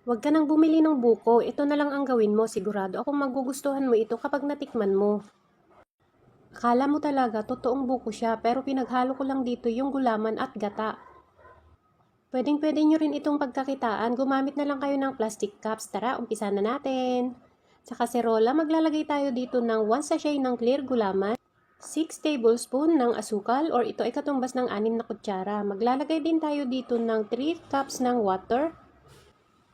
Huwag ka nang bumili ng buko, ito na lang ang gawin mo, sigurado akong magugustuhan mo ito kapag natikman mo. Akala mo talaga totoong buko siya pero pinaghalo ko lang dito yung gulaman at gata. Pwedeng-pwede nyo rin itong pagkakitaan, gumamit na lang kayo ng plastic cups. Tara, umpisa na natin. Sa kaserola, maglalagay tayo dito ng 1 sachet ng clear gulaman, 6 tablespoon ng asukal or ito ay katumbas ng 6 na kutsara. Maglalagay din tayo dito ng 3 cups ng water.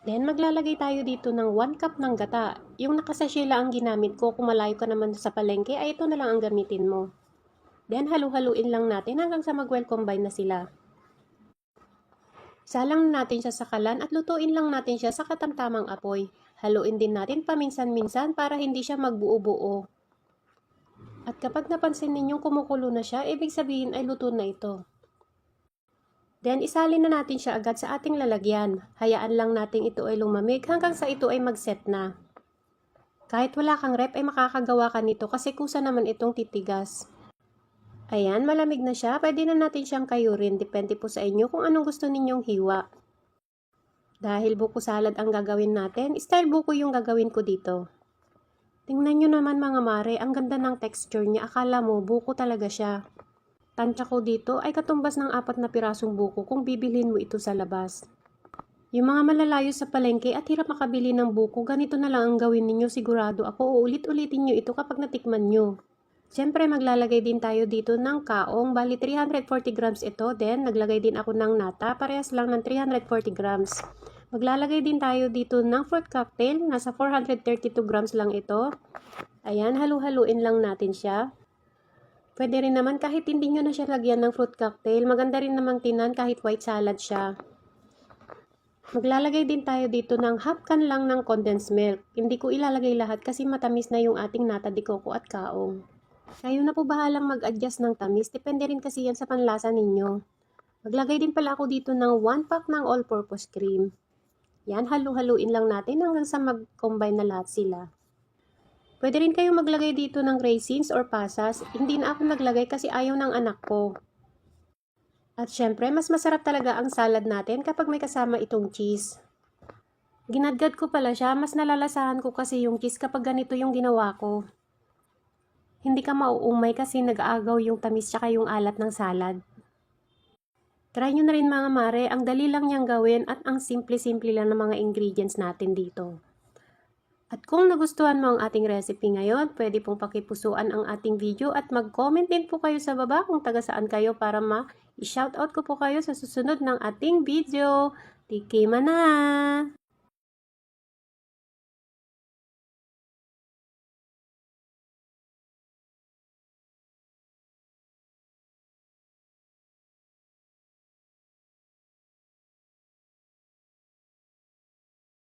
Then, maglalagay tayo dito ng 1 cup ng gata. Yung nakasasya lang ang ginamit ko. Kung malayo ka naman sa palengke, ay ito na lang ang gamitin mo. Then, halu-haluin lang natin hanggang sa mag-well combine na sila. Salang natin siya sa kalan at lutuin lang natin siya sa katamtamang apoy. Haluin din natin paminsan-minsan para hindi siya magbuo-buo. At kapag napansin ninyong kumukulo na siya, ibig sabihin ay luto na ito. Then, isalin na natin siya agad sa ating lalagyan. Hayaan lang natin ito ay lumamig hanggang sa ito ay mag-set na. Kahit wala kang rep ay makakagawa ka nito kasi kusa naman itong titigas. Ayan, malamig na siya. Pwede na natin siyang kayurin. Depende po sa inyo kung anong gusto ninyong hiwa. Dahil buko salad ang gagawin natin, style buko yung gagawin ko dito. Tingnan nyo naman mga mare, ang ganda ng texture niya. Akala mo, buko talaga siya. Tansya ko dito ay katumbas ng 4 na pirasong buko kung bibilhin mo ito sa labas. Yung mga malalayo sa palengke at hirap makabili ng buko, ganito na lang ang gawin ninyo, sigurado ako. Uulit-ulitin nyo ito kapag natikman nyo. Siyempre, maglalagay din tayo dito ng kaong, bali 340 grams ito. Then, naglagay din ako ng nata, parehas lang ng 340 grams. Maglalagay din tayo dito ng fruit cocktail, nasa 432 grams lang ito. Ayan, halu-haluin lang natin siya. Pwede rin naman kahit hindi nyo na siya lagyan ng fruit cocktail, maganda rin namang tinan kahit white salad siya. Maglalagay din tayo dito ng half can lang ng condensed milk. Hindi ko ilalagay lahat kasi matamis na yung ating nata de coco at kaong. Kayo na po bahalang mag-adjust ng tamis, depende rin kasi yan sa panlasa ninyo. Maglagay din pala ako dito ng 1 pack ng all-purpose cream. Yan, halu-haluin lang natin hanggang sa mag-combine na lahat sila. Pwede rin kayong maglagay dito ng raisins or pasas. Hindi na ako naglagay kasi ayaw ng anak ko. At syempre, mas masarap talaga ang salad natin kapag may kasama itong cheese. Ginadgad ko pala siya, mas nalalasahan ko kasi yung cheese kapag ganito yung ginawa ko. Hindi ka mauumay kasi nag-aagaw yung tamis tsaka yung alat ng salad. Try nyo na rin mga mare, ang dali lang niyang gawin at ang simple-simple lang ng mga ingredients natin dito. At kung nagustuhan mo ang ating recipe ngayon, pwede pong pakipusuan ang ating video at mag-comment din po kayo sa baba kung taga saan kayo para ma-shoutout ko po kayo sa susunod ng ating video. Tikima na!